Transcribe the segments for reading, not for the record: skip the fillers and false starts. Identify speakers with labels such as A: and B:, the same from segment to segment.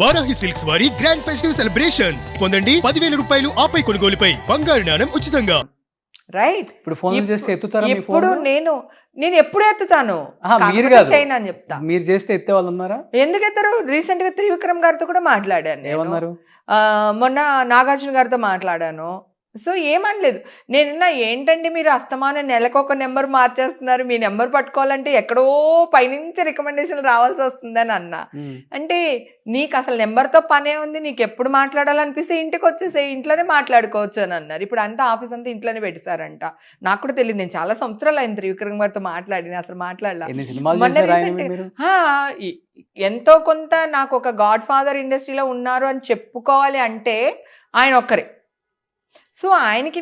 A: Varahi silks వారి grand festive celebrations పొందండి 10,000 రూపాయలు ఆపై కొనుగోలుపై బంగారు నాణెం ఉచితంగా.
B: రైట్.
C: ఇప్పుడు ఫోన్ చేస్తే ఎత్తుతారా మీ
B: ఇప్పుడు
C: ఫోన్?
B: నేను ఎప్పుడు ఎత్తుతాను,
C: మీరు కాదు,
B: చేయను అని చెప్తా.
C: మీరు చేస్తే ఎత్తే వాళ్ళు ఉన్నారా?
B: ఎందుకు ఎత్తారు? రీసెంట్ గా త్రివిక్రమ్ గారితో కూడా మాట్లాడాను నేను.
C: ఏమన్నారు?
B: మొన్న నాగార్జున గారితో మాట్లాడాను. సో ఏమనలేదు. నేనున్నా ఏంటండి మీరు అస్తమానం నెలకొక నెంబర్ మార్చేస్తున్నారు, మీ నెంబర్ పట్టుకోవాలంటే ఎక్కడో పైనుంచి రికమెండేషన్ రావాల్సి వస్తుందని అన్నా. అంటే నీకు అసలు నెంబర్తో పనే ఉంది, నీకు ఎప్పుడు మాట్లాడాలనిపిస్తే ఇంటికి వచ్చేసే, ఇంట్లోనే మాట్లాడుకోవచ్చు అని అన్నారు. ఇప్పుడు అంతా ఆఫీస్ అంతా ఇంట్లోనే పెట్టేశారంట. నాకు కూడా తెలియదు, నేను చాలా సంవత్సరాలు అయింది త్రివిక్రమ్ గారితో మాట్లాడి, అసలు ఎంతో కొంత నాకు ఒక గాడ్ ఫాదర్ ఇండస్ట్రీలో ఉన్నారు అని చెప్పుకోవాలి అంటే ఆయన ఒక్కరే. సో ఆయనకి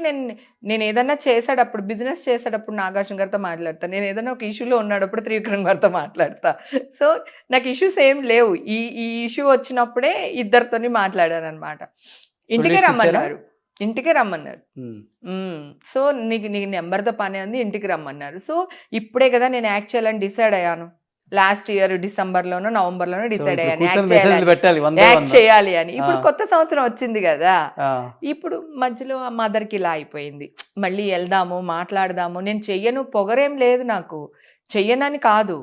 B: నేను ఏదన్నా చేసేటప్పుడు, బిజినెస్ చేసేటప్పుడు నాగార్జున గారితో మాట్లాడతా, నేను ఏదైనా ఒక ఇష్యూలో ఉన్నప్పుడు త్రివిక్రమ్ గారితో మాట్లాడతా. సో నాకు ఇష్యూస్ ఏం లేవు. ఈ ఇష్యూ వచ్చినప్పుడే ఇద్దరితోని మాట్లాడాను అనమాట. ఇంటికే రమ్మన్నారు. సో నీకు నెంబర్తో పని ఉంది, ఇంటికి రమ్మన్నారు. సో ఇప్పుడే కదా నేను యాక్ట్ చేయాలని డిసైడ్ అయ్యాను. లాస్ట్ ఇయర్ డిసెంబర్లోనో నవంబర్లోనో డిసైడ్ అయ్యాను యాక్ట్ చేయాలి అని. ఇప్పుడు కొత్త సంవత్సరం వచ్చింది కదా, ఇప్పుడు మధ్యలో మదర్కి ఇలా అయిపోయింది. మళ్ళీ వెళ్దాము, మాట్లాడదాము. నేను చెయ్యను, పొగరేం లేదు నాకు, చెయ్యనని కాదు,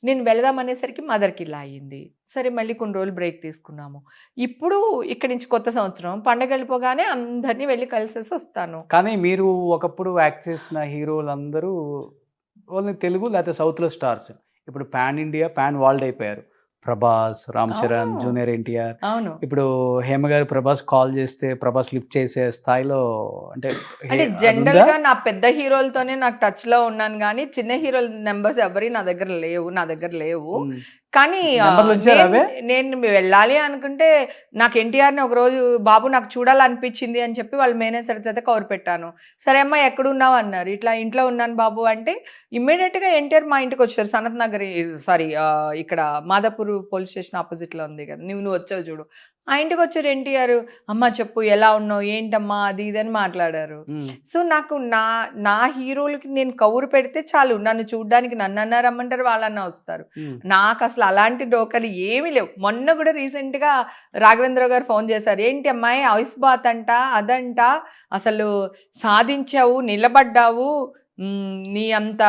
B: నేను వెళదాం అనేసరికి మదర్కి ఇలా అయ్యింది. సరే మళ్ళీ కొన్ని రోజులు బ్రేక్ తీసుకున్నాము. ఇప్పుడు ఇక్కడి నుంచి కొత్త సంవత్సరం పండగ వెళ్ళిపోగానే అందరినీ వెళ్ళి కలిసేసి వస్తాను.
C: కానీ మీరు ఒకప్పుడు యాక్ట్ చేసిన హీరోలందరూ ఓన్లీ తెలుగు లేకపోతే సౌత్లో స్టార్స్, ఇప్పుడు పాన్ ఇండియా, పాన్ వరల్డ్ అయిపోయారు. ప్రభాస్, రామ్ చరణ్, జూనియర్ ఎన్టీఆర్.
B: అవును.
C: ఇప్పుడు హేమ గారు ప్రభాస్ కాల్ చేస్తే ప్రభాస్ లిఫ్ట్ చేసే స్థాయిలో, అంటే
B: జనరల్ గా నా పెద్ద హీరోలతోనే నాకు టచ్ లో ఉన్నాను, కానీ చిన్న హీరోల నెంబర్స్ ఎవరి నా దగ్గర లేవు. కానీ నేను వెళ్ళాలి అనుకుంటే నాకు ఎన్టీఆర్ని ఒకరోజు బాబు నాకు చూడాలనిపించింది అని చెప్పి వాళ్ళ మేనేజర్ చేత కవర్ పెట్టాను. సరే అమ్మా ఎక్కడున్నావు అన్నారు. ఇట్లా ఇంట్లో ఉన్నాను బాబు అంటే ఇమ్మీడియట్గా ఎన్టీఆర్ మా ఇంటికి వచ్చారు. సనత్ నగర్, ఇక్కడ మాదాపూర్ పోలీస్ స్టేషన్ ఆపోజిట్లో ఉంది కదా, నువ్వు వచ్చావు చూడు, ఆ ఇంటికి వచ్చారు ఎన్టీఆర్. అమ్మ చెప్పు ఎలా ఉన్నావు, ఏంటమ్మా, అది ఇదని మాట్లాడారు. సో నాకు నా హీరోలకి నేను కౌరు పెడితే చాలు, నన్ను చూడడానికి నన్ను రమ్మంటారు, వాళ్ళన్నా వస్తారు. నాకు అసలు అలాంటి డోకలు ఏమీ లేవు. మొన్న కూడా రీసెంట్గా రాఘవేంద్ర గారు ఫోన్ చేశారు, ఏంటి అమ్మాయి ఐస్ బాత్ అంట, అదంట, అసలు సాధించావు, నిలబడ్డావు, నీ అంత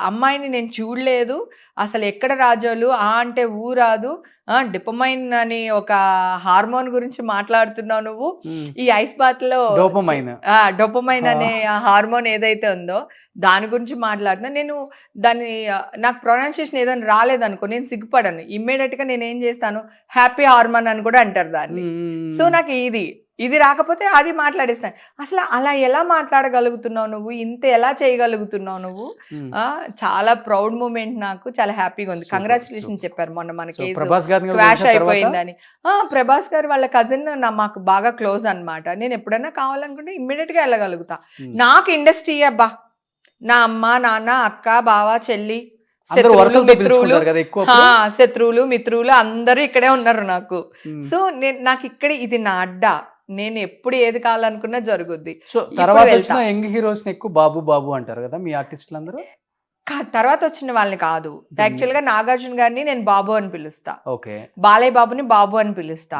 B: అమ్మాయిని నేను చూడలేదు, అసలు ఎక్కడ రాజోలు అంటే ఊరాదు, డిపమైన్ అని ఒక హార్మోన్ గురించి మాట్లాడుతున్నావు నువ్వు. ఈ ఐస్ బాత్ లో డోపమైన్ అనే హార్మోన్ ఏదైతే ఉందో దాని గురించి మాట్లాడుతున్నా. నేను నాకు ప్రొనౌన్సియేషన్ ఏదైనా రాలేదనుకో నేను సిగ్గుపడను, ఇమ్మీడియట్ గా నేను ఏం చేస్తాను, హ్యాపీ హార్మోన్ అని కూడా అంటారు దాన్ని. సో నాకు ఇది రాకపోతే అది మాట్లాడేస్తాను. అసలు అలా ఎలా మాట్లాడగలుగుతున్నావు నువ్వు, ఇంత ఎలా చేయగలుగుతున్నావు నువ్వు, చాలా ప్రౌడ్ మూమెంట్, నాకు చాలా హ్యాపీగా ఉంది. కంగ్రాచులేషన్ చెప్పారు మొన్న మన కేసు క్వాష్ అయిపోయిందని. ప్రభాస్ గారు వాళ్ళ కజిన్ మాకు బాగా క్లోజ్ అన్నమాట. నేను ఎప్పుడైనా కావాలనుకుంటే ఇమ్మీడియట్ గా వెళ్ళగలుగుతా. నాకు ఇండస్ట్రీ అబ్బా, నా అమ్మ నాన్న అక్క బావ చెల్లి శత్రువులు మిత్రులు అందరూ ఇక్కడే ఉన్నారు నాకు. సో నాకు ఇక్కడ ఇది నా అడ్డా, నేను ఎప్పుడు ఏది కావాలనుకున్నా జరుగుద్ది.
C: సో తర్వాత వచ్చిన యంగ్ హీరోస్ ఎక్కువ బాబు బాబు అంటారు కదా మీ ఆర్టిస్టులు అందరూ?
B: తర్వాత వచ్చిన వాళ్ళని కాదు, యాక్చువల్ గా నాగార్జున గారిని నేను బాబు అని పిలుస్తా, బాలయ్య బాబుని బాబు అని పిలుస్తా,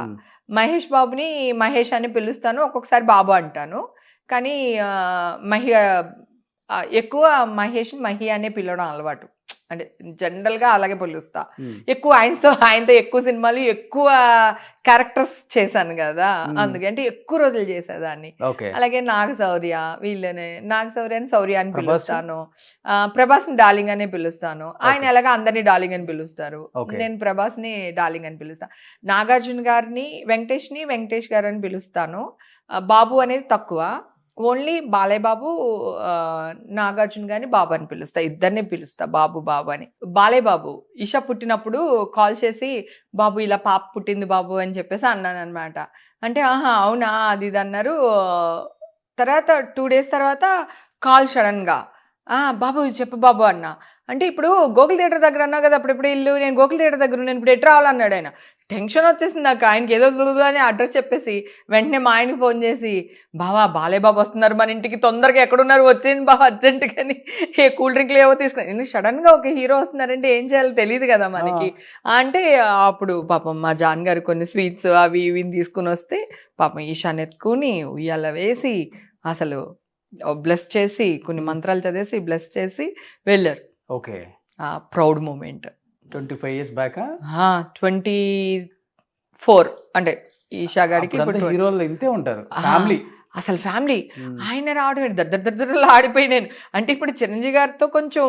B: మహేష్ బాబుని మహేష్ అని పిలుస్తాను, ఒక్కొక్కసారి బాబు అంటాను. కానీ ఎక్కువ మహేష్ మహి అనే పిలవడం అలవాటు, అంటే జనరల్ గా అలాగే పిలుస్తా. ఎక్కువ ఆయనతో ఎక్కువ సినిమాలు, ఎక్కువ క్యారెక్టర్స్ చేశాను కదా, అందుకంటే ఎక్కువ రోజులు చేసేదాన్ని. అలాగే నాగశౌర్య, నాగశౌర్యని శౌర్య అని పిలుస్తాను, ప్రభాస్ ని డార్లింగ్ అనే పిలుస్తాను. ఆయన ఎలాగా అందరినీ డార్లింగ్ అని పిలుస్తారు, నేను ప్రభాస్ ని డార్లింగ్ అని పిలుస్తాను. నాగార్జున గారిని వెంకటేష్ గారు అని పిలుస్తాను. బాబు అనేది తక్కువ, ఓన్లీ బాలయ్య బాబు నాగార్జున గారిని బాబు అని పిలుస్తా, ఇద్దరిని పిలుస్తా బాబు అని. బాలయ్య బాబు ఇషా పుట్టినప్పుడు కాల్ చేసి బాబు ఇలా పాప పుట్టింది బాబు అని చెప్పేసి అన్నాను అనమాట. అంటే అవునా అది ఇది అన్నారు. తర్వాత 2 days తర్వాత కాల్ సడన్ గా, బాబు చెప్పు బాబు అన్నా. అంటే ఇప్పుడు గోకుల్ థియేటర్ దగ్గర అన్నావు కదా, అప్పుడు ఇల్లు, నేను గోకుల్ థియేటర్ దగ్గర నేను ఇప్పుడు ఎటు రావాలన్నాడు ఆయన. టెన్షన్ వచ్చేసింది నాకు. ఆయనకి ఏదో అని అడ్రస్ చెప్పేసి వెంటనే మా ఆయనకి ఫోన్ చేసి, బావా బాలయ్య బాబు వస్తున్నారు మన ఇంటికి, తొందరగా ఎక్కడున్నారు వచ్చేయండి బావ అర్జెంట్ గాని, ఏ కూల్ డ్రింక్లు ఏవో తీసుకుని. నేను సడన్ గా ఒక హీరో వస్తున్నారంటే ఏం చేయాలో తెలియదు కదా మనకి. అంటే అప్పుడు పాపం మా జాన్ గారు కొన్ని స్వీట్స్ అవి ఇవి తీసుకుని వస్తే పాపం ఈశాన్ ఎత్తుకుని ఉయ్యాల వేసి అసలు బ్లెస్ చేసి కొన్ని మంత్రాలు చదివేసి బ్లెస్ చేసి వెళ్ళారు.
C: Okay,
B: proud moment.
C: 25 years back.
B: 24 అంటే ఈషా గారికి ఇప్పుడు
C: హీరోలు ఇంతే ఉంటారు, ఫ్యామిలీ.
B: అసలు ఫ్యామిలీ. ఆయన రావడం దగ్గర ఆడిపోయి నేను అంటే ఇప్పుడు చిరంజీవి గారితో కొంచెం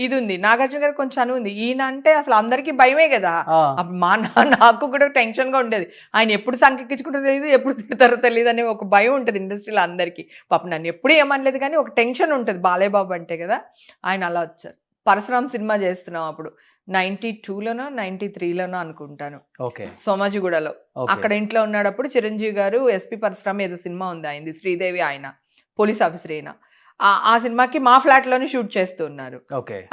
B: ఇది ఉంది, నాగార్జున గారికి కొంచెం అని ఉంది. ఈయన అంటే అసలు అందరికీ భయమే కదా. నాకు కూడా టెన్షన్ గా ఉండేది. ఆయన ఎప్పుడు సంకెక్కించుకుంటారో తెలియదు, ఎప్పుడు తిడతారో తెలియదు అనే ఒక భయం ఉంటుంది ఇండస్ట్రీలో అందరికీ. పాపం నన్ను ఎప్పుడు ఏమనలేదు కానీ ఒక టెన్షన్ ఉంటుంది బాలయ్య బాబు అంటే కదా. ఆయన అలా వచ్చారు. పరశురామ్ సినిమా చేస్తున్నాం అప్పుడు 92లోనో 93లోనో అనుకుంటాను, సోమాజిగూడలో. అక్కడ ఇంట్లో ఉన్నప్పుడు చిరంజీవి గారు ఎస్పి పరశురామ్ ఏదో సినిమా ఉంది ఆయనది, శ్రీదేవి, ఆయన పోలీస్ ఆఫీసర్ అయినా. ఆ సినిమాకి మా ఫ్లాట్ లోనే షూట్ చేస్తూ ఉన్నారు.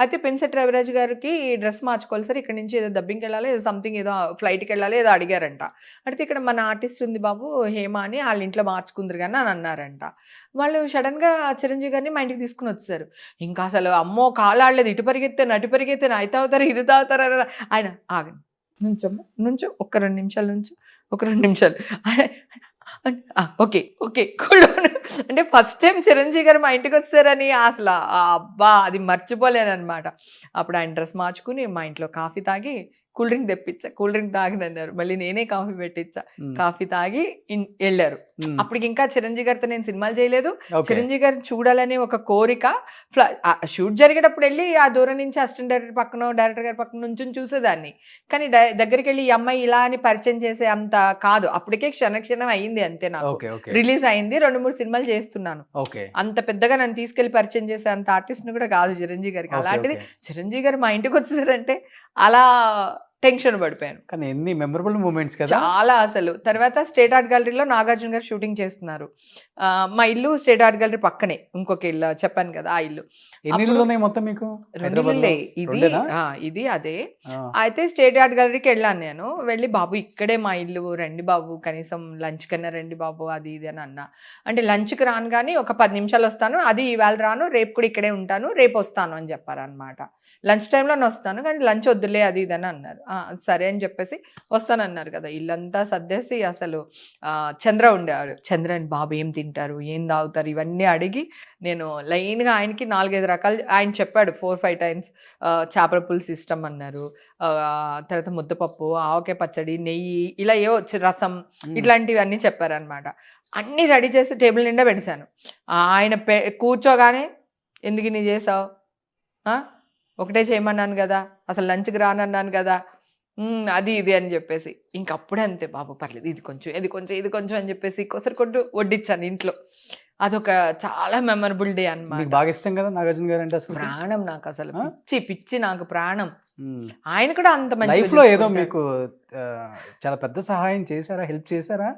B: అయితే పెన్సెట్ రవిరాజ్ గారికి డ్రెస్ మార్చుకోవాలి సార్, ఇక్కడ నుంచి ఏదో డబ్బింగ్కి వెళ్ళాలి, ఏదో సంథింగ్ ఏదో ఫ్లైట్కి వెళ్ళాలి ఏదో అడిగారంట. అంటే ఇక్కడ మన ఆర్టిస్ట్ ఉంది బాబు హేమ అని, వాళ్ళ ఇంట్లో మార్చుకుందరు కానీ అని అన్నారంట. వాళ్ళు సడన్ గా చిరంజీవి గారిని మా ఇంటికి తీసుకుని వచ్చారు. ఇంకా అసలు అమ్మో కాలాడలేదు, ఇటు పరిగెత్తాను అటు పరిగెత్తాను, అది తాగుతారు ఇది తాగుతారు. ఆయన ఆగండి నుంచో ఒక 2 నిమిషాలు నుంచో ఒక 2 నిమిషాలు ఓకే ఓకే అంటే ఫస్ట్ టైం చిరంజీవి గారు మా ఇంటికి వచ్చారని అసలు అబ్బా అది మర్చిపోలేను అనమాట. అప్పుడు ఆయన డ్రెస్ మార్చుకుని మా ఇంట్లో కాఫీ తాగి కూల్ డ్రింక్ తెప్పించా, కూల్ డ్రింక్ తాగినన్నారు, మళ్ళీ నేనే కాఫీ పెట్టించా, కాఫీ తాగి వెళ్ళారు. అప్పటికి ఇంకా చిరంజీవి గారితో నేను సినిమాలు చేయలేదు. చిరంజీవి గారిని చూడాలనే ఒక కోరిక. షూట్ జరిగేటప్పుడు వెళ్ళి ఆ దూరం నుంచి అసిస్టెంట్ డైరెక్టర్ పక్కన డైరెక్టర్ గారి పక్కన నుంచి చూసేదాన్ని, కానీ దగ్గరికి వెళ్ళి ఈ అమ్మాయి ఇలా అని పరిచయం చేసే అంత కాదు. అప్పటికే క్షణక్షణం అయింది అంతే. నాకు రిలీజ్ అయింది, 2-3 సినిమాలు చేస్తున్నాను. అంత పెద్దగా నన్ను తీసుకెళ్లి పరిచయం చేసే అంత ఆర్టిస్ట్ ని కూడా కాదు చిరంజీవి గారికి. అలాంటిది చిరంజీవి గారు మా ఇంటికి వచ్చేసారంటే అలా టెన్షన్ పడిపోయాను.
C: కానీ ఎన్ని మెమరబుల్ మూమెంట్స్ కదా
B: చాలా. అసలు తర్వాత స్టేట్ ఆర్ట్ గ్యాలరీలో నాగార్జున గారు షూటింగ్ చేస్తున్నారు. మా ఇల్లు స్టేట్ ఆర్ట్ గ్యాలరీ పక్కనే ఇంకొక ఇల్లు చెప్పాను కదా, ఆ ఇల్లు.
C: మొత్తం మీకు
B: 2 ఇళ్ళే, ఇది అదే. అయితే స్టేట్ ఆర్ట్ గ్యాలరీకి వెళ్ళాను నేను. వెళ్ళి బాబు ఇక్కడే మా ఇల్లు, రండి బాబు కనీసం లంచ్ కన్నా రండి బాబు అది ఇది అని అన్నా. అంటే లంచ్కి రాను కానీ ఒక 10 నిమిషాలు వస్తాను, అది ఇవాళ రాను, రేపు కూడా ఇక్కడే ఉంటాను, రేపు వస్తాను అని చెప్పారనమాట. లంచ్ టైంలోనే వస్తాను కానీ లంచ్ వద్దులే అది ఇది అని అన్నారు. సరే అని చెప్పేసి వస్తానన్నారు కదా. ఇల్లంతా సర్దేసి అసలు చంద్ర ఉండేవాడు. చంద్రని బాబు ఏం తింటారు ఏం తాగుతారు ఇవన్నీ అడిగి నేను లైన్గా ఆయనకి 4-5 రకాలు ఆయన చెప్పాడు. 4-5 టైమ్స్ చేపల పులుసు ఇష్టం అన్నారు. తర్వాత ముద్దపప్పు, ఆవకాయ పచ్చడి, నెయ్యి, ఇలా ఏవో రసం, ఇట్లాంటివి అన్నీ చెప్పారనమాట. అన్నీ రెడీ చేసి టేబుల్ నిండా పెట్టేశాను. ఆయన కూర్చోగానే ఎందుకు నీ చేసావు, ఒకటే చేయమన్నాను కదా, అసలు లంచ్కి రానన్నాను కదా, అది ఇది అని చెప్పేసి. ఇంకప్పుడే అంతే బాబు పర్లేదు ఇది కొంచెం ఇది కొంచెం ఇది కొంచెం అని చెప్పేసి కొసరు కొట్టు వడ్డించాను ఇంట్లో. అదొక చాలా మెమరబుల్ డే అన్నమాట.
C: బాగా ఇష్టం కదా నాగార్జున గారు అంటే, అసలు
B: ప్రాణం నాకు, అసలు పిచ్చి నాకు ప్రాణం. ఆయన కూడా అంత మంచి
C: లైఫ్ లో ఏదో మీకు చాలా పెద్ద సహాయం చేశారా, హెల్ప్ చేశారా?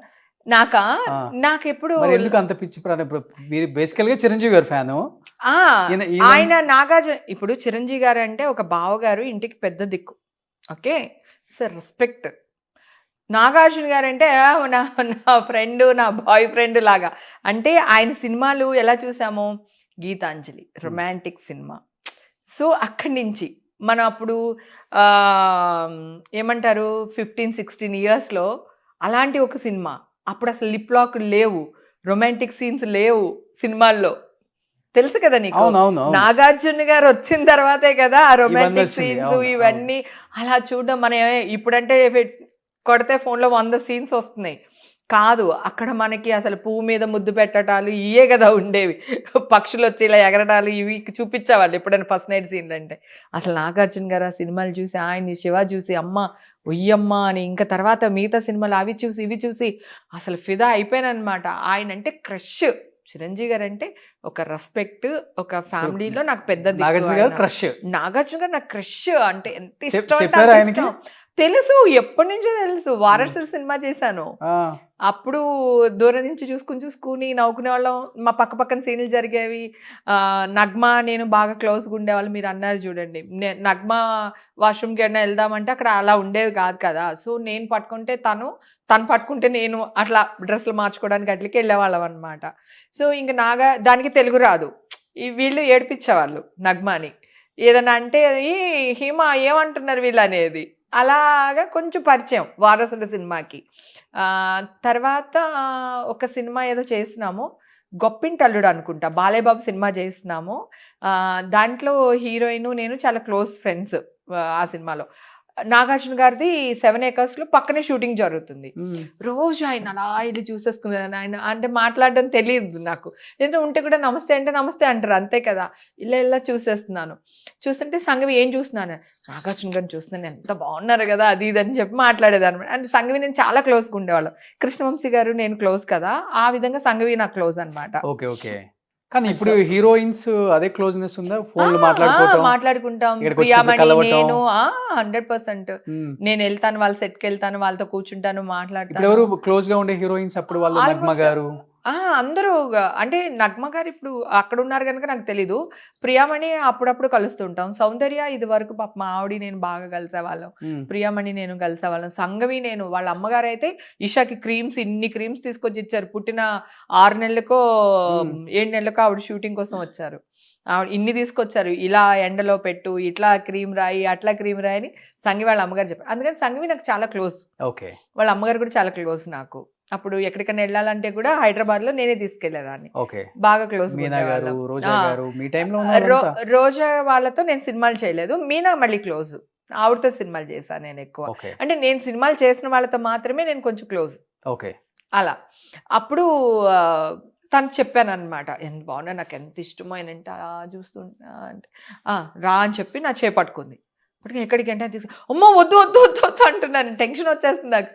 B: నాకెప్పుడు
C: ఎందుకు అంత పిచ్చి ప్రాణం? ఇప్పుడు మీరు బేసికల్ గా చిరంజీవి గారు ఫ్యాను.
B: ఆయన నాగార్జున ఇప్పుడు చిరంజీవి గారు అంటే ఒక బావగారు, ఇంటికి పెద్ద దిక్కు. Okay sir, respect. నాగార్జున గారు అంటే నా ఫ్రెండ్, నా బాయ్ ఫ్రెండ్ లాగా. అంటే ఆయన సినిమాలు ఎలా చూసామో, గీతాంజలి రొమాంటిక్ సినిమా. సో అక్కడి నుంచి మనం అప్పుడు ఏమంటారు 15-16 ఇయర్స్లో అలాంటి ఒక సినిమా. అప్పుడు అసలు లిప్ లాక్ లేవు, రొమాంటిక్ సీన్స్ లేవు సినిమాల్లో, తెలుసు కదా నీకు. నాగార్జున గారు వచ్చిన తర్వాతే కదా ఆ రొమాంటిక్ సీన్స్ ఇవన్నీ అలా చూడడం. మన ఇప్పుడంటే కొడితే ఫోన్లో 100 సీన్స్ వస్తున్నాయి. కాదు, అక్కడ మనకి అసలు పువ్వు మీద ముద్దు పెట్టడాలు ఇవే కదా ఉండేవి. పక్షులు వచ్చి ఇలా ఎగరడాలు ఇవి చూపించేవాళ్ళు ఎప్పుడైనా ఫస్ట్ నైట్ సీన్లు అంటే. అసలు నాగార్జున గారు ఆ సినిమాలు చూసి, ఆయన్ని శివ చూసి అమ్మ ఉయ్యమ్మ అని, ఇంకా తర్వాత మిగతా సినిమాలు అవి చూసి ఇవి చూసి అసలు ఫిదా అయిపోయానమాట. ఆయన అంటే క్రష్. చిరంజీవి గారు అంటే ఒక రెస్పెక్ట్, ఒక ఫ్యామిలీలో నాకు పెద్ద
C: నాగార్జున గారు క్రష్.
B: నాగార్జున గారు నాకు క్రష్ అంటే ఎంత ఇష్టం. తెలుసు, ఎప్పటి నుంచో తెలుసు. వారసుడు సినిమా చేశాను. అప్పుడు దూరం నుంచి చూసుకుని నవ్వుకునే వాళ్ళం. మా పక్క పక్కన సీన్లు జరిగేవి. నగ్మ నేను బాగా క్లోజ్గా ఉండేవాళ్ళు. మీరు అన్నారు చూడండి, నగ్మ వాష్రూమ్కి ఏమైనా వెళ్దామంటే అక్కడ అలా ఉండేవి కాదు కదా. సో నేను పట్టుకుంటే తను పట్టుకుంటే నేను అట్లా డ్రెస్సులు మార్చుకోవడానికి అట్లకి వెళ్ళేవాళ్ళం అనమాట. సో ఇంక దానికి తెలుగు రాదు. వీళ్ళు ఏడిపించేవాళ్ళు నగ్మాని. ఏదన్నా అంటే ఈ హీమా ఏమంటున్నారు వీళ్ళు అనేది. అలాగా కొంచెం పరిచయం వారసుడు సినిమాకి. తర్వాత ఒక సినిమా ఏదో చేసినాము, గొప్పింటల్లుడు అనుకుంటా, బాలేబాబు సినిమా చేసినాము. దాంట్లో హీరోయిన్ నేను చాలా క్లోజ్ ఫ్రెండ్స్. ఆ సినిమాలో నాగార్జున గారిది 7 acres పక్కనే షూటింగ్ జరుగుతుంది. రోజు ఆయన అలా ఇది చూసేసుకున్నాను. ఆయన అంటే మాట్లాడడం తెలియదు నాకు. ఏదో ఉంటే కూడా నమస్తే అంటే నమస్తే అంటారు, అంతే కదా. ఇలా చూసేస్తున్నాను. చూస్తుంటే సంఘవి ఏం చూస్తున్నాను, నాగార్జున గారిని చూస్తున్నాను, ఎంత బాగున్నారు కదా అది ఇది అని చెప్పి మాట్లాడేదాన్ని. అంటే సంఘవి నేను చాలా క్లోజ్గా ఉండేవాళ్ళం. కృష్ణవంశీ గారు నేను క్లోజ్ కదా, ఆ విధంగా సంఘవి నాకు క్లోజ్ అనమాట.
C: Okay okay. కానీ ఇప్పుడు హీరోయిన్స్ అదే క్లోజ్నెస్ ఉందా? ఫోన్
B: మాట్లాడుకుంటాం. ప్రియామణి నేను 100%. నేను వెళ్తాను వాళ్ళ సెట్కి, వెళ్తాను వాళ్ళతో కూర్చుంటాను, మాట్లాడతాను.
C: ఎవరు క్లోజ్ గా ఉండే హీరోయిన్స్ అప్పుడు? వాళ్ళు నగ్మ గారు
B: అందరూ. అంటే నగ్మ గారు ఇప్పుడు అక్కడ ఉన్నారు కనుక నాకు తెలీదు. ప్రియామణి అప్పుడప్పుడు కలుస్తుంటాం. సౌందర్య ఇది వరకు పాప మా ఆవిడ నేను బాగా కలిసేవాళ్ళం. ప్రియామణి నేను కలిసేవాళ్ళం. సంఘవి నేను, వాళ్ళ అమ్మగారు అయితే ఇషాకి ఇన్ని క్రీమ్స్ తీసుకొచ్చి ఇచ్చారు. పుట్టిన 6 నెలలకో 7 నెలలకో ఆవిడ షూటింగ్ కోసం వచ్చారు. ఆవిడ ఇన్ని తీసుకొచ్చారు. ఇలా ఎండలో పెట్టు, ఇట్లా క్రీమ్ రాయి, అట్లా క్రీమ్ రాయి అని సంఘవి వాళ్ళ అమ్మగారు చెప్పారు. అందుకని సంఘవి నాకు చాలా క్లోజ్.
C: ఓకే.
B: వాళ్ళ అమ్మగారు కూడా చాలా క్లోజ్ నాకు. అప్పుడు ఎక్కడికైనా వెళ్ళాలంటే కూడా హైదరాబాద్ లో నేనే తీసుకెళ్లేదాన్ని. బాగా క్లోజ్. రోజా వాళ్ళతో నేను సినిమాలు చేయలేదు. మీనా మళ్ళీ క్లోజ్, ఆవిడతో సినిమాలు చేశాను నేను ఎక్కువ. అంటే నేను సినిమాలు చేసిన వాళ్ళతో మాత్రమే నేను కొంచెం క్లోజ్. అలా అప్పుడు తను చెప్పాను అనమాట, ఎంత బాగున్నా, నాకు ఎంత ఇష్టమో ఆయన అంటే చూస్తుంటా అంటే రా అని చెప్పి నా చేపట్టుకుంది. ఎక్కడికంటే అమ్మ వద్దు వద్దు వద్దు వద్దు అంటున్నాను. టెన్షన్ వచ్చేస్తుంది నాకు.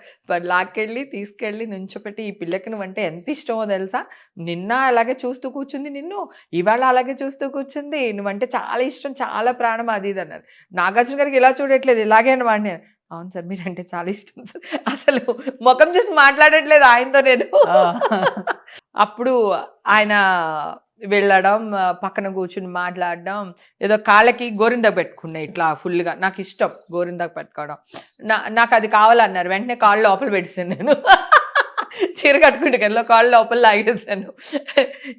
B: తీసుకెళ్ళి నుంచోపెట్టి, ఈ పిల్లకి నువ్వంటే ఎంత ఇష్టమో తెలుసా, నిన్న అలాగే చూస్తూ కూర్చుంది, నిన్ను ఇవాళ అలాగే చూస్తూ కూర్చుంది, నువ్వంటే చాలా ఇష్టం, చాలా ప్రాణం, అది ఇది అన్నారు. నాగార్జున గారికి ఇలా చూడట్లేదు, ఇలాగే అనమాట. అవును సార్ మీరంటే చాలా ఇష్టం సార్. అసలు ముఖం చేసి మాట్లాడట్లేదు ఆయనతో నేను. అప్పుడు ఆయన వెళ్ళడం, పక్కన కూర్చుని మాట్లాడడం, ఏదో కాళ్ళకి గోరింద పెట్టుకున్నా ఇట్లా ఫుల్గా. నాకు ఇష్టం గోరింద పెట్టుకోవడం. నాకు అది కావాలన్నారు. వెంటనే కాళ్ళు లోపల పెట్టేసాను నేను. చీర కట్టుకుంటే కదా కాళ్ళు లోపల లాగేసాను.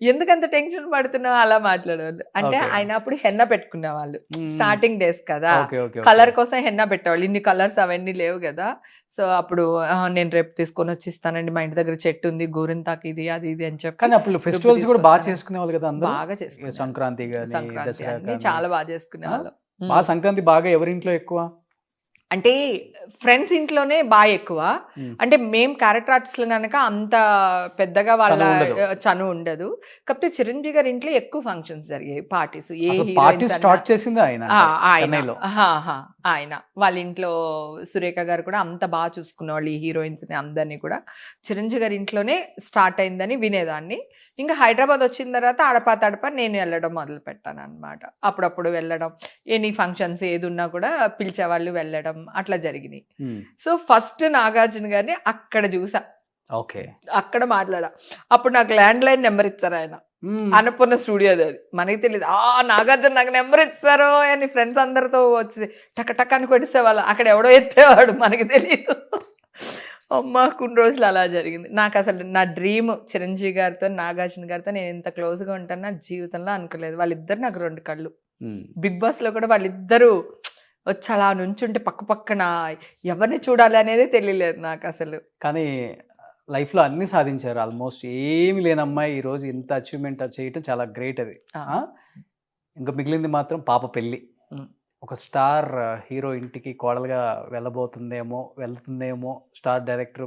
B: ఎందుకంత టెన్షన్ పడుతున్నావు అలా మాట్లాడేవాళ్ళు. అంటే ఆయన అప్పుడు హెన్నా పెట్టుకునే వాళ్ళు, స్టార్టింగ్ డేస్ కదా, కలర్ కోసం హెన్నా పెట్టేవాళ్ళు. ఇన్ని కలర్స్ అవన్నీ లేవు కదా. సో అప్పుడు నేను రేపు తీసుకొని వచ్చి ఇస్తానండి, మా ఇంటి దగ్గర చెట్టు ఉంది, గోరింతాకు ఇది అది ఇది అని చెప్పి.
C: కానీ అప్పుడు ఫెస్టివల్స్ కూడా బాగా చేసుకునే వాళ్ళు కదా,
B: బాగా చేసుకునే.
C: సంక్రాంతి
B: చాలా బాగా చేసుకునే వాళ్ళం.
C: సంక్రాంతి బాగా ఎవరింట్లో ఎక్కువ
B: అంటే ఫ్రెండ్స్ ఇంట్లోనే బాగా ఎక్కువ. అంటే మేము క్యారెక్టర్ ఆర్టిస్టులు కనుక అంత పెద్దగా వాళ్ళ చనువు ఉండదు. కాకపోతే చిరంజీవి గారి ఇంట్లో ఎక్కువ ఫంక్షన్స్ జరిగాయి, పార్టీస్. ఆయన వాళ్ళ ఇంట్లో సురేఖ గారు కూడా అంత బాగా చూసుకునేవాళ్ళు ఈ హీరోయిన్స్ ని అందరినీ కూడా. చిరంజీవి గారి ఇంట్లోనే స్టార్ట్ అయిందని వినేదాన్ని. ఇంకా హైదరాబాద్ వచ్చిన తర్వాత అడపా నేను వెళ్ళడం మొదలు పెట్టాను అనమాట. అప్పుడప్పుడు వెళ్ళడం, ఎనీ ఫంక్షన్స్ ఏది ఉన్నా కూడా పిలిచేవాళ్ళు వెళ్ళడం, అట్లా జరిగినాయి. సో ఫస్ట్ నాగార్జున గారిని అక్కడ చూసా, అక్కడ మాట్లాడా. అప్పుడు నాకు ల్యాండ్ లైన్ నెంబర్ ఇచ్చారు ఆయన, అన్నపూర్ణ స్టూడియోది. అది మనకి తెలియదు. నాగార్జున నాకు నెంబర్ ఇచ్చారో అని ఫ్రెండ్స్ అందరితో వచ్చి టక్ అని కొట్టేసేవాళ్ళు. అక్కడ ఎవడో ఎత్తేవాడు, మనకి తెలియదు. అమ్మ కొన్ని రోజులు అలా జరిగింది. నాకు అసలు నా డ్రీమ్ చిరంజీవి గారితో నాగార్జున గారితో నేను ఇంత క్లోజ్గా ఉంటాను నా జీవితంలో అనుకోలేదు. వాళ్ళిద్దరు నాకు 2 కళ్ళు. బిగ్ బాస్ లో కూడా వాళ్ళిద్దరూ వచ్చి అలా నుంచుంటే పక్కన ఎవరిని చూడాలి అనేది తెలియలేదు నాకు అసలు.
C: కానీ లైఫ్ లో అన్ని సాధించారు. ఆల్మోస్ట్ ఏమి లేని అమ్మాయి ఈ రోజు ఇంత అచీవ్మెంట్ చేయటం చాలా గ్రేట్. అది ఇంకా మిగిలింది మాత్రం పాప పెళ్ళి. ఒక స్టార్ హీరో ఇంటికి కోడలుగా వెళ్తుందేమో స్టార్ డైరెక్టర్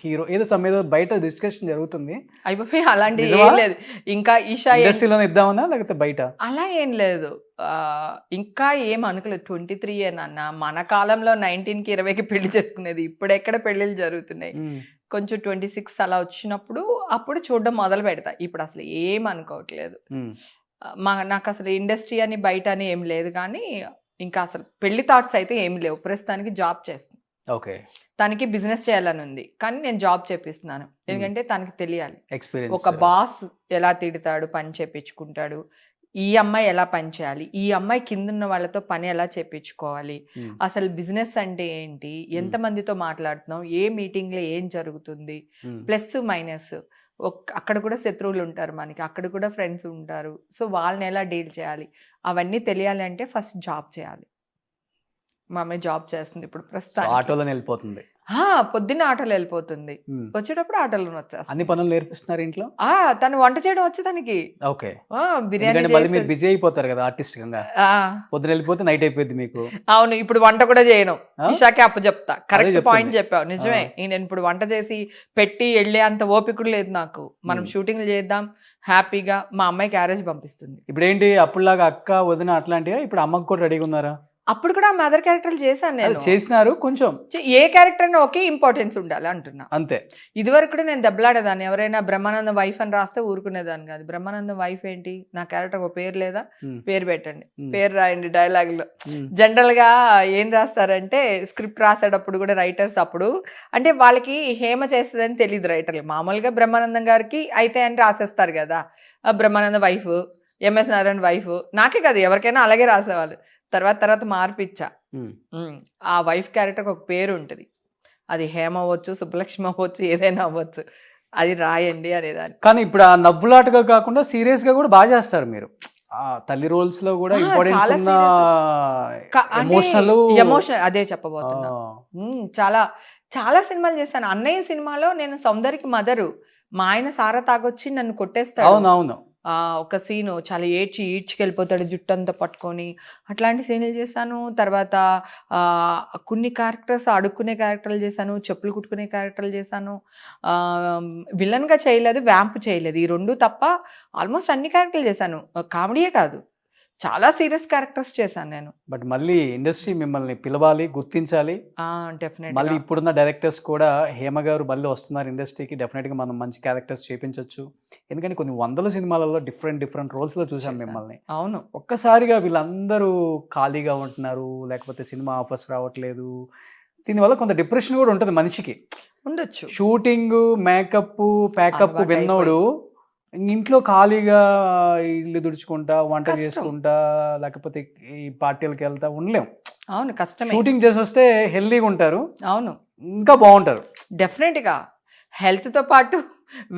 C: హీరో ఏదో ఏదో బయట డిస్కషన్ జరుగుతుంది.
B: అయిపోయి అలాంటి ఏం లేదు. ఇంకా ఈషా
C: ఇండస్ట్రీలో ఇద్దామన్నా లేకపోతే బయట
B: అలా ఏం లేదు. ఇంకా ఏం అనుకోలేదు. 23 అన్న మన కాలంలో 19కి 20కి పెళ్లి చేసుకునేది. ఇప్పుడు ఎక్కడ పెళ్లిళ్ళు జరుగుతున్నాయి. కొంచెం 26 అలా వచ్చినప్పుడు అప్పుడు చూడడం మొదలు పెడతా. ఇప్పుడు అసలు ఏం అనుకోవట్లేదు. నాకు అసలు ఇండస్ట్రీ అని బయట అని ఏం లేదు. కానీ ఇంకా అసలు పెళ్లి థాట్స్ అయితే ఏమి లేవు. ప్రస్తుతానికి జాబ్ చేస్తాను.
C: ఓకే.
B: తనకి బిజినెస్ చేయాలని ఉంది, కానీ నేను జాబ్ చేపిస్తున్నాను. ఎందుకంటే తనకి తెలియాలి
C: ఎక్స్‌పీరియన్స్.
B: ఒక బాస్ ఎలా తిడతాడు, పని చేపించుకుంటాడు, ఈ అమ్మాయి ఎలా పని చేయాలి, ఈ అమ్మాయి కిందున్న వాళ్ళతో పని ఎలా చేపించుకోవాలి, అసలు బిజినెస్ అంటే ఏంటి, ఎంతమందితో మాట్లాడుతున్నాం, ఏ మీటింగ్లో ఏం జరుగుతుంది, ప్లస్ మైనస్, అక్కడ కూడా శత్రువులు ఉంటారు మనకి, అక్కడ కూడా ఫ్రెండ్స్ ఉంటారు. సో వాళ్ళని ఎలా డీల్ చేయాలి, అవన్నీ తెలియాలి అంటే ఫస్ట్ జాబ్ చేయాలి. మా అమ్మాయి జాబ్ చేస్తుంది ఇప్పుడు ప్రస్తుతం.
C: ఆటోలో వెళ్ళిపోతుంది.
B: పొద్దున్న ఆటోలో వెళ్ళిపోతుంది, వచ్చేటప్పుడు ఆటోలో వచ్చేస్తుంది.
C: అన్ని పనులు నేర్పిస్తున్నారు ఇంట్లో.
B: తను వంట చేయడం వచ్చి తనకి.
C: ఓకే.
B: బిర్యానీ
C: మళ్ళీ మీరు బిజీ అయిపోతారు కదా ఆర్టిస్ట్ గా, పొద్దున వెళ్ళిపోతే నైట్ అయిపోద్ది మీకు.
B: అవును, ఇప్పుడు వంట కూడా చేయను, ఇషాకి అప్పు చెప్తా. కరెక్ట్ పాయింట్ చెప్పావు, నిజమే. నేను ఇప్పుడు వంట చేసి పెట్టి వెళ్ళే అంత ఓపిక లేదు నాకు. మనం షూటింగ్లు చేద్దాం హ్యాపీగా, మా అమ్మాయి క్యారేజ్ పంపిస్తుంది.
C: ఇప్పుడు ఏంటి అప్పుడులాగా అక్క వదిన అట్లాంటిగా ఇప్పుడు అమ్మకి కూడా రెడీగా ఉన్నారా?
B: అప్పుడు కూడా మదర్ క్యారెక్టర్లు చేశాను నేను.
C: చేసినారు కొంచెం.
B: ఏ క్యారెక్టర్ అయినా ఒకే ఇంపార్టెన్స్ ఉండాలి అంటున్నా,
C: అంతే.
B: ఇదివరకు కూడా నేను దెబ్బలాడేదాన్ని, ఎవరైనా బ్రహ్మానందం వైఫ్ అని రాస్తే ఊరుకునేదాన్ని కాదు. బ్రహ్మానందం వైఫ్ ఏంటి, నా క్యారెక్టర్ ఒక పేరు లేదా, పేరు పెట్టండి, పేరు రాయండి డైలాగ్ లో. జనరల్ గా ఏం రాస్తారంటే స్క్రిప్ట్ రాసేటప్పుడు కూడా రైటర్స్ అప్పుడు అంటే వాళ్ళకి హేమ చేస్తుందని తెలియదు రైటర్లు. మామూలుగా బ్రహ్మానందం గారికి అయితే అని రాసేస్తారు కదా, Brahmanandam wife, MS Narayana wife. నాకే కదా ఎవరికైనా అలాగే రాసేవాళ్ళు. తర్వాత మార్పిచ్చా. ఆ వైఫ్ క్యారెక్టర్ ఒక పేరు ఉంటుంది, అది హేమ అవ్వచ్చు, సుబ్బలక్ష్మి అవ్వచ్చు, ఏదైనా అవ్వచ్చు, అది రాయండి అనేదాన్ని.
C: కానీ ఇప్పుడు ఆ నవ్వులాటగా కాకుండా సీరియస్ గా కూడా బాగా చేస్తారు మీరు. తల్లి రోల్స్ లో కూడా ఇంపార్టెన్స్
B: ఎమోషనల్ అదే చెప్పబోతున్నా. చాలా చాలా సినిమాలు చేశాను. అన్నయ్య సినిమాలో నేను సౌందర్యకి మదరు, మా ఆయన సారా తాగొచ్చి నన్ను కొట్టేస్తాడు.
C: అవునవును.
B: ఒక సీను చాలా ఈడ్చుకెళ్ళిపోతాడు జుట్టు అంతా పట్టుకొని, అట్లాంటి సీన్లు చేశాను. తర్వాత కొన్ని క్యారెక్టర్స్ అడుక్కునే క్యారెక్టర్లు చేశాను, చెప్పులు కుట్టుకునే క్యారెక్టర్లు చేశాను. విలన్గా చేయలేదు, వ్యాంప్ చేయలేదు, ఈ రెండు తప్ప ఆల్మోస్ట్ అన్ని క్యారెక్టర్లు చేశాను. కామెడీయే కాదు, చాలా సీరియస్ క్యారెక్టర్స్ చేశాను నేను.
C: బట్ మళ్ళీ ఇండస్ట్రీ మిమ్మల్ని పిలవాలి, గుర్తించాలి.
B: డెఫినెట్
C: మళ్ళీ ఇప్పుడున్న డైరెక్టర్స్ కూడా హేమ గారు మళ్ళీ వస్తున్నారు ఇండస్ట్రీకి, డెఫినెట్ గా మనం మంచి క్యారెక్టర్స్ చేపించవచ్చు. ఎందుకంటే కొన్ని వందల సినిమాలలో డిఫరెంట్ రోల్స్ లో చూసాం మిమ్మల్ని.
B: అవును,
C: ఒక్కసారిగా వీళ్ళందరూ ఖాళీగా ఉంటున్నారు, లేకపోతే సినిమా ఆఫర్స్ రావట్లేదు, దీనివల్ల కొంత డిప్రెషన్ కూడా ఉంటుంది మనిషికి.
B: ఉండొచ్చు.
C: షూటింగ్, మేకప్, ప్యాకప్ విన్నోడు ఇంట్లో ఖాళీగా ఇల్లు తుడుచుకుంటా, వంట చేసుకుంటా, లేకపోతే ఈ పార్టీలకు వెళ్తా ఉండలేం.
B: అవును, కష్టం.
C: షూటింగ్ చేసి వస్తే హెల్దీగా ఉంటారు.
B: అవును,
C: ఇంకా బాగుంటారు.
B: డెఫినెట్ గా హెల్త్ తో పాటు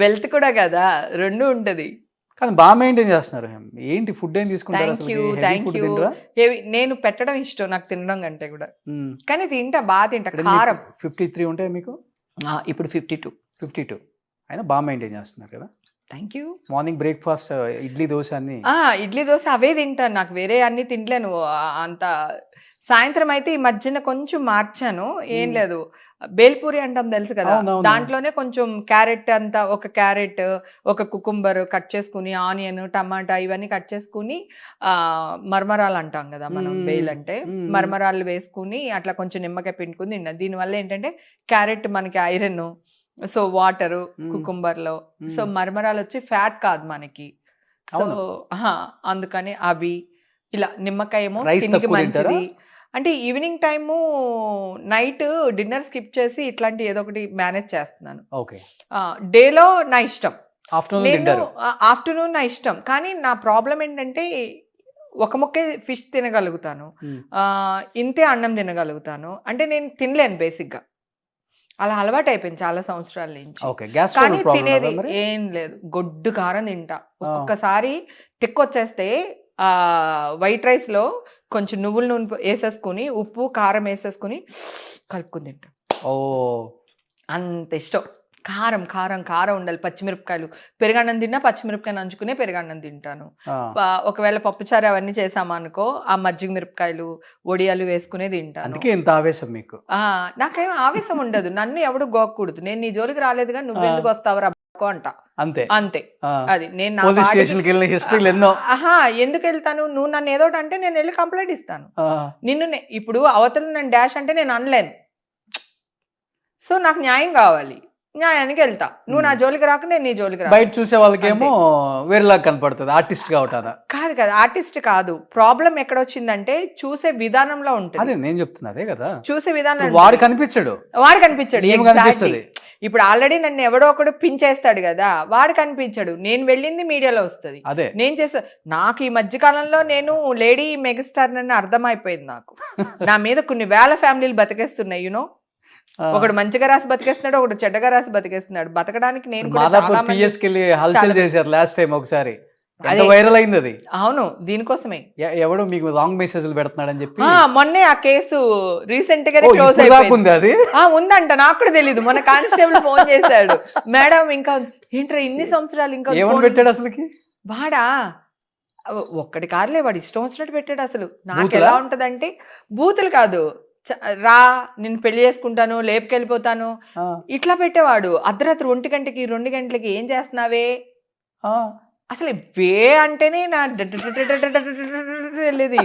B: వెల్త్ కూడా కదా, రెండు ఉంటది.
C: కానీ బాగా మెయింటైన్ చేస్తున్నారు. ఏంటి ఫుడ్ ఏం తీసుకుంటారు?
B: నేను పెట్టడం ఇష్టం నాకు తినడం కంటే కూడా, కానీ తింటా, బాగా తింటా. కారం
C: 53 ఉంటాయి మీకు
B: ఇప్పుడు 52
C: అయినా బాగా మెయింటైన్ చేస్తున్నారు కదా.
B: Thank you.
C: Morning breakfast idli dosa అన్ని.
B: ఇడ్లీ దోశ అవే తింటాను, నాకు వేరే అన్ని తినలేను అంత. సాయంత్రం అయితే ఈ మధ్యన కొంచెం మార్చాను, ఏం లేదు, బేల్పూరి అంటాం తెలుసు కదా, దాంట్లోనే కొంచెం క్యారెట్ అంతా, ఒక క్యారెట్, ఒక కుకుంబర్ కట్ చేసుకుని, ఆనియన్, టమాటా ఇవన్నీ కట్ చేసుకుని, మరమరాలు అంటాం కదా మనం, బేల్ అంటే మరమరాలు వేసుకుని అట్లా కొంచెం నిమ్మకాయ పిండుకుని తిన్నా. దీనివల్ల ఏంటంటే క్యారెట్ మనకి ఐరన్, సో వాటరు కుకుంబర్ లో, సో మరమరాలు వచ్చి ఫ్యాట్ కాదు మనకి, సో అందుకని అవి ఇలా. నిమ్మకాయ ఏమో స్కిన్ కి మంచిది. అంటే evening time night dinner skip చేసి ఇట్లాంటి ఏదో ఒకటి మేనేజ్ చేస్తున్నాను. డేలో నా ఇష్టం, ఆఫ్టర్నూన్ నా ఇష్టం. కానీ నా ప్రాబ్లం ఏంటంటే ఒక ముక్కే ఫిష్ తినగలుగుతాను, ఇంతే అన్నం తినగలుగుతాను. అంటే నేను తినలేను బేసిక్ గా, అలా అలవాటు అయిపోయింది చాలా సంవత్సరాల నుంచి. కానీ తినేది ఏం లేదు, గొడ్డు కారం తింటా. ఒక్కొక్కసారి తిక్కొచ్చేస్తే వైట్ రైస్ లో కొంచెం నువ్వుల నూనె వేసేసుకుని, ఉప్పు కారం వేసేసుకుని కలుపుకుని తింటా. అంత ఇష్టం. కారం కారం కారం ఉండాలి. పచ్చిమిరపకాయలు, పెరుగన్నం తిన్నా పచ్చిమిరపకాయ నంచుకునే పెరుగన్నం తింటాను. ఒకవేళ పప్పుచారు అవన్నీ చేసామనుకో, ఆ మజ్జిగ మిరపకాయలు, వడియాలు వేసుకునే తింటాను.
C: ఆవేశం మీకు?
B: నాకేం ఆవేశం ఉండదు, నన్ను ఎవడు గోకూడదు. నేను నీ జోలికి రాలేదుగా, నువ్వెందుకు వస్తావు అంట, అంతే అంతే. అది నేను ఎందుకు వెళ్తాను, నువ్వు నన్ను ఏదోటి అంటే నేను వెళ్ళి కంప్లైంట్ ఇస్తాను. నిన్ను ఇప్పుడు అవతల నన్ను డాష్ అంటే నేను అనలేను, సో నాకు న్యాయం కావాలి. న్యాయానికి వెళ్తా. నువ్వు నా జోలికి రాక నేను నీ జోలికి రా.
C: బయట చూసే వాళ్ళకేమో వేరేలాగా కనపడుతుంది, ఆర్టిస్ట్ గా ఉంటారా?
B: కాదు కదా, ఆర్టిస్ట్ కాదు. ప్రాబ్లం ఎక్కడ వచ్చిందంటే చూసే విధానంలో ఉంటుంది.
C: అదే నేను చెప్తున్నా, అదే కదా,
B: చూసే విధానం.
C: వాడు కనిపించాడు,
B: వాడు కనిపించాడు.
C: కనిపిస్తుంది.
B: ఇప్పుడు ఆల్రెడీ నన్ను ఎవడో ఒకడు పించేస్తాడు కదా, వాడు కనిపించాడు. నేను వెళ్ళింది మీడియాలో వస్తుంది,
C: అదే
B: నేను చేసా. నాకు ఈ మధ్య కాలంలో నేను లేడీ మెగాస్టార్ నన్ను అర్థమైపోయింది. నాకు నా మీద కొన్ని వేల ఫ్యామిలీలు బతికేస్తున్నాయి. యూనో, ఒకడు మంచిగా రాసి బతికేస్తున్నాడు, ఒకడు చెడ్డగా రాసి బతికేస్తున్నాడు. బతకడానికి నేను
C: హల్చల్ చేశారు లాస్ట్ టైం ఒకసారి, వైరల్ అయింది అది.
B: అవును, దీనికోసమే
C: ఎవడో మీకు రాంగ్ మెసేజ్లు పెడుతున్నాడని చెప్పి
B: మొన్నే ఆ కేసు రీసెంట్ గానే క్లోజ్ అయిపోయింది.
C: అది
B: ఉందంట, నాకు కూడా తెలీదు. మన కానిస్టేబుల్ ఫోన్ చేశాడు, మేడం ఇంకా ఏంట్రా ఇన్ని సంవత్సరాలు ఇంకా
C: ఏమని పెట్టాడు అసలుకి?
B: వాడా ఒక్కడి కార్లే వాడు ఇష్టం వచ్చినట్టు పెట్టాడు. అసలు నాకు ఎలా ఉంటదంటే, బూతులు కాదు, రా నేను పెళ్లి చేసుకుంటాను, లేపుకెళ్ళిపోతాను, ఇట్లా పెట్టేవాడు. అర్ధరాత్రి 1 గంటకి 2 గంటలకి ఏం చేస్తున్నావే, అసలు వే అంటేనే నా వెళ్ళేది.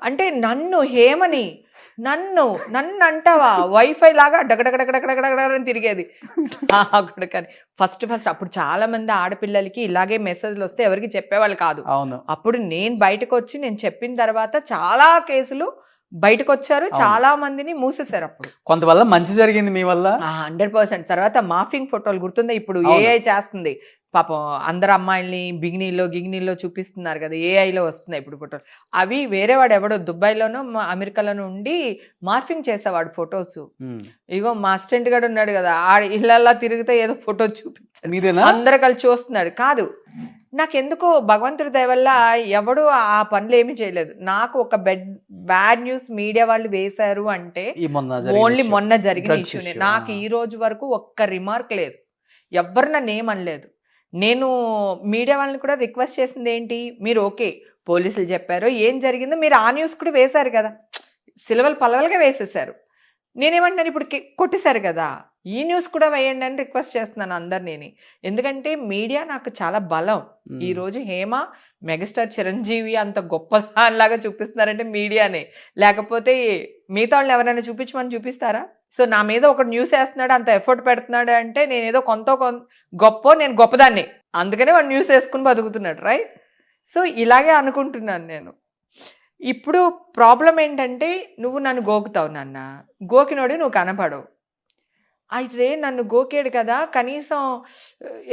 B: అంటే నన్ను హేమని నన్ను అంటావా, వైఫై లాగా డగడగడగడగడగడని తిరిగేది. కానీ ఫస్ట్ అప్పుడు చాలా మంది ఆడపిల్లలకి ఇలాగే మెసేజ్లు వస్తే ఎవరికి చెప్పేవాళ్ళు కాదు. అప్పుడు నేను బయటకు వచ్చి నేను చెప్పిన తర్వాత చాలా కేసులు బయటకు వచ్చారు, చాలా మందిని మూసేశారు. అప్పుడు
C: కొంతవల్ల మంచి జరిగింది మీ వల్ల
B: 100%. తర్వాత మాఫింగ్ ఫోటోలు గుర్తుందా, ఇప్పుడు ఏఐ చేస్తుంది పాపం. అందరు అమ్మాయిల్ని గిగినీల్లో చూపిస్తున్నారు కదా, ఏఐలో వస్తున్నాయి ఇప్పుడు ఫోటోలు. అవి వేరే వాడు ఎవడో దుబాయ్లోనో అమెరికాలోనో ఉండి మార్ఫింగ్ చేసేవాడు ఫొటోస్. ఇగో మా అసిస్టెంట్ గారు ఉన్నాడు కదా, ఆ ఇళ్ళల్లా తిరిగితే ఏదో ఫోటో చూపించాడు, అందరు కలిసి చూస్తున్నాడు. కాదు, నాకెందుకో భగవంతుడి దయ వల్ల ఎవడు ఆ పనులు ఏమీ చేయలేదు. నాకు ఒక బ్యాడ్ న్యూస్ మీడియా వాళ్ళు వేశారు అంటే ఓన్లీ మొన్న జరిగిన ఇష్యూనే. నాకు ఈ రోజు వరకు ఒక్క రిమార్క్ లేదు, ఎవ్వరు నన్ను ఏమనలేదు. నేను మీడియా వాళ్ళని కూడా రిక్వెస్ట్ చేసింది ఏంటి, మీరు ఓకే పోలీసులు చెప్పారు ఏం జరిగిందో మీరు ఆ న్యూస్ కూడా వేశారు కదా, సిలవలు పలవలుగా వేసేసారు. నేనేమంటాను, ఇప్పుడు కొట్టేశారు కదా, ఈ న్యూస్ కూడా వేయండి అని రిక్వెస్ట్ చేస్తున్నాను అందరినీ. ఎందుకంటే మీడియా నాకు చాలా బలం. ఈ రోజు హేమ మెగాస్టార్ చిరంజీవి అంత గొప్ప లాగా చూపిస్తున్నారంటే మీడియానే, లేకపోతే మిగతా వాళ్ళు ఎవరైనా చూపించమని చూపిస్తారా? సో నా మీద ఒక న్యూస్ వేస్తున్నాడు, అంత ఎఫర్ట్ పెడుతున్నాడు అంటే నేను ఏదో కొంత గొప్ప, నేను గొప్పదాన్ని, అందుకనే వాడు న్యూస్ వేసుకుని బతుకుతున్నాడు, రైట్? సో ఇలాగే అనుకుంటున్నాను నేను. ఇప్పుడు ప్రాబ్లం ఏంటంటే, నువ్వు నన్ను గోకుతావు, నాన్న గోకినోడు నువ్వు కనపడవు. అయితే నన్ను గోకేడు కదా, కనీసం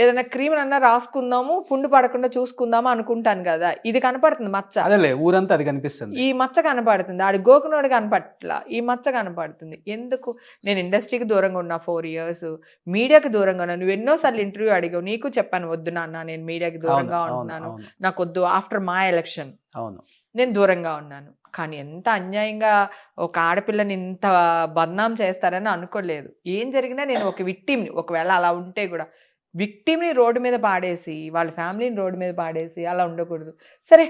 B: ఏదైనా క్రీమ్ అన్నా రాసుకుందాము, పుండు పడకుండా చూసుకుందాము అనుకుంటాను కదా, ఇది కనపడుతుంది మచ్చ,
C: ఊరంతా అది కనిపిస్తుంది,
B: ఈ మచ్చ కనపడుతుంది. ఆడి గోకునోడు కనపట్లా, ఈ మచ్చ కనపడుతుంది. ఎందుకు? నేను ఇండస్ట్రీకి దూరంగా ఉన్నా 4 years, మీడియాకి దూరంగా ఉన్నా. నువ్వు ఎన్నోసార్లు ఇంటర్వ్యూ అడిగావు, నీకు చెప్పాను వద్దు నాన్న నేను మీడియాకి దూరంగా ఉంటున్నాను, నాకు వద్దు. ఆఫ్టర్ మా ఎలక్షన్ నేను దూరంగా ఉన్నాను. కానీ ఎంత అన్యాయంగా ఒక ఆడపిల్లని ఇంత బద్నాం చేస్తారని అనుకోలేదు. ఏం జరిగినా నేను ఒక విక్టిమ్ని, ఒకవేళ అలా ఉంటే కూడా విక్టిమ్ని రోడ్డు మీద పాడేసి, వాళ్ళ ఫ్యామిలీని రోడ్డు మీద పాడేసి అలా ఉండకూడదు. సరే,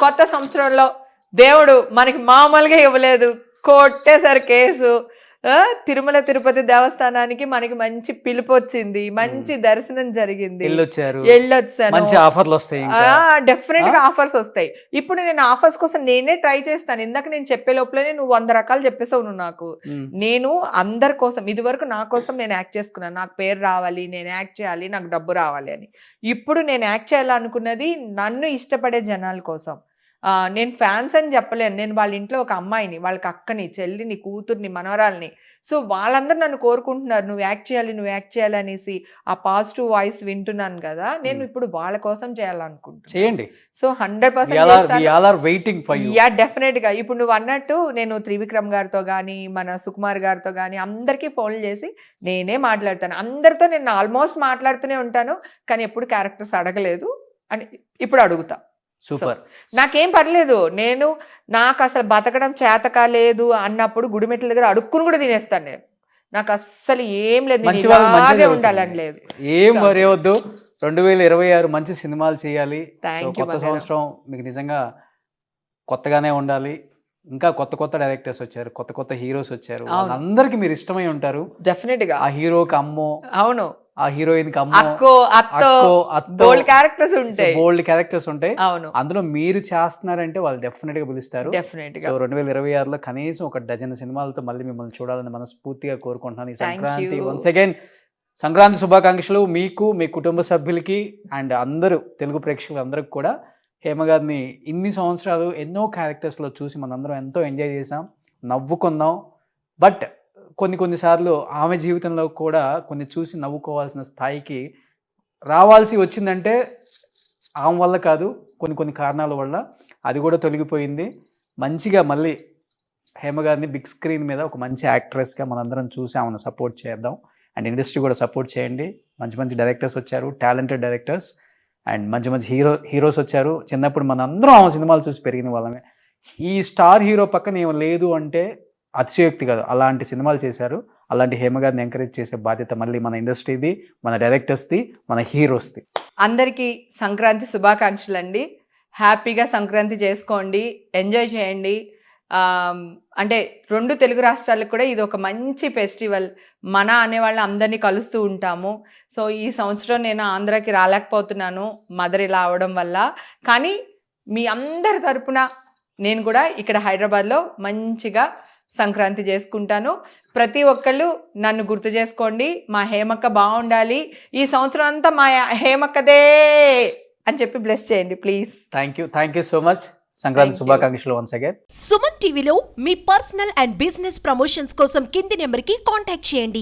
B: కొత్త సంవత్సరంలో దేవుడు మనకి మామూలుగా ఇవ్వలేదు, కొట్టేసరి కేసు. తిరుమల తిరుపతి దేవస్థానానికి మనకి మంచి పిలుపు వచ్చింది, మంచి దర్శనం జరిగింది, వెళ్ళొచ్చాను. డెఫినెట్ గా ఆఫర్స్ వస్తాయి. ఇప్పుడు నేను ఆఫర్స్ కోసం నేనే ట్రై చేస్తాను. ఇందాక నేను చెప్పే లోపలనే నువ్వు 100 రకాలు చెప్పేసావు నువ్వు నాకు. నేను అందరి కోసం, ఇది వరకు నా కోసం నేను యాక్ట్ చేసుకున్నాను, నాకు పేరు రావాలి, నేను యాక్ట్ చేయాలి, నాకు డబ్బు రావాలి అని. ఇప్పుడు నేను యాక్ట్ చేయాలనుకున్నది నన్ను ఇష్టపడే జనాల కోసం. నేను ఫ్యాన్స్ అని చెప్పలేను, నేను వాళ్ళ ఇంట్లో ఒక అమ్మాయిని, వాళ్ళకి అక్కని, చెల్లిని, కూతుర్ని, మనవరాల్ని. సో వాళ్ళందరూ నన్ను కోరుకుంటున్నారు నువ్వు యాక్ట్ చేయాలి అనేసి. ఆ పాజిటివ్ వాయిస్ వింటున్నాను కదా, నేను ఇప్పుడు వాళ్ళ కోసం చేయాలనుకుంటున్నాను. సో 100% యా, డెఫినెట్ గా. ఇప్పుడు నువ్వు అన్నట్టు నేను త్రివిక్రమ్ గారితో కానీ, మన సుకుమార్ గారితో కానీ అందరికీ ఫోన్లు చేసి నేనే మాట్లాడతాను. అందరితో నేను ఆల్మోస్ట్ మాట్లాడుతూనే ఉంటాను, కానీ ఎప్పుడు క్యారెక్టర్స్ అడగలేదు అని ఇప్పుడు అడుగుతా.
C: సూపర్,
B: నాకేం పర్లేదు. నాకు అసలు బతకడం చేతక లేదు అన్నప్పుడు గుడిమెట్ల దగ్గర అడుక్కుని కూడా తినేస్తాను నేను. నాకు అస్సలు ఏం లేదు, ఉండాలని లేదు.
C: ఏం వరేవద్దు, 2026 మంచి సినిమాలు చేయాలి. కొత్త సంవత్సరం మీకు నిజంగా కొత్తగానే ఉండాలి. ఇంకా కొత్త డైరెక్టర్స్ వచ్చారు, కొత్త హీరోస్ వచ్చారు, అందరికి మీరు ఇష్టమై ఉంటారు.
B: డెఫినెట్ గా
C: ఆ హీరోకి అమ్మో,
B: అవును,
C: ఆ హీరోయిన్ కి
B: అక్కో అత్తో బోల్డ్ క్యారెక్టర్స్ ఉంటాయి,
C: బోల్డ్ క్యారెక్టర్స్ ఉంటాయి.
B: అవును,
C: అందులో మీరు చేస్తున్నారంటే వాళ్ళు డెఫినెట్ గా పిలుస్తారు.
B: డెఫినెట్ గా.
C: సో 2026లో కనీసం ఒక డజన్ సినిమాలతో మళ్ళీ మిమ్మల్ని చూడాలని మనస్ఫూర్తిగా కోరుకుంటున్నాను. ఈ సంక్రాంతి వన్స్ అగైన్ సంక్రాంతి శుభాకాంక్షలు మీకు, మీ కుటుంబ సభ్యులకి అండ్ అందరూ తెలుగు ప్రేక్షకులు అందరికి కూడా. హేమ గారిని ఇన్ని సంవత్సరాలు ఎన్నో క్యారెక్టర్స్లో చూసి మనందరం ఎంతో ఎంజాయ్ చేసాం, నవ్వుకున్నాం. బట్ కొన్నిసార్లు ఆమె జీవితంలో కూడా కొన్ని చూసి నవ్వుకోవాల్సిన స్థాయికి రావాల్సి వచ్చిందంటే ఆమె వల్ల కాదు, కొన్ని కారణాల వల్ల అది కూడా తొలగిపోయింది. మంచిగా మళ్ళీ హేమ గారిని బిగ్ స్క్రీన్ మీద ఒక మంచి యాక్ట్రెస్గా మనందరం చూసి ఆమెను సపోర్ట్ చేద్దాం. అండ్ ఇండస్ట్రీ కూడా సపోర్ట్ చేయండి. మంచి డైరెక్టర్స్ వచ్చారు, టాలెంటెడ్ డైరెక్టర్స్ అండ్ మంచి హీరోస్ వచ్చారు. చిన్నప్పుడు మనందరం ఆమె సినిమాలు చూసి పెరిగిన వాళ్ళమే. ఈ స్టార్ హీరో పక్కన ఏమో లేదు అంటే అతిశయోక్తి కాదు. అలాంటి సినిమాలు చేశారు. అలాంటి హేమ గారిని ఎంకరేజ్ చేసే బాధ్యత మళ్ళీ మన ఇండస్ట్రీది, మన డైరెక్టర్స్ది, మన హీరోస్ది.
B: అందరికీ సంక్రాంతి శుభాకాంక్షలు అండి. హ్యాపీగా సంక్రాంతి చేసుకోండి, ఎంజాయ్ చేయండి. అంటే 2 తెలుగు రాష్ట్రాలకు కూడా ఇది ఒక మంచి ఫెస్టివల్. మన అనేవాళ్ళు అందరినీ కలుస్తూ ఉంటాము. సో ఈ సంవత్సరం నేను ఆంధ్రాకి రాలేకపోతున్నాను మదర్ ఇలా అవడం వల్ల. కానీ మీ అందరి తరపున నేను కూడా ఇక్కడ హైదరాబాద్లో మంచిగా సంక్రాంతి చేసుకుంటాను. ప్రతి ఒక్కళ్ళు నన్ను గుర్తు చేసుకోండి. మా హేమక్క బాగుండాలి, ఈ సంవత్సరం అంతా మా హేమక్కదే అని చెప్పి బ్లెస్ చేయండి please.
C: Thank you so much. Sankranti శుభాకాంక్షలు వన్స్ అగైన్.
D: సుమన్ టీవీలో మీ పర్సనల్ అండ్ బిజినెస్ ప్రమోషన్స్ కోసం కింది నెంబర్కి కాంటాక్ట్ చేయండి.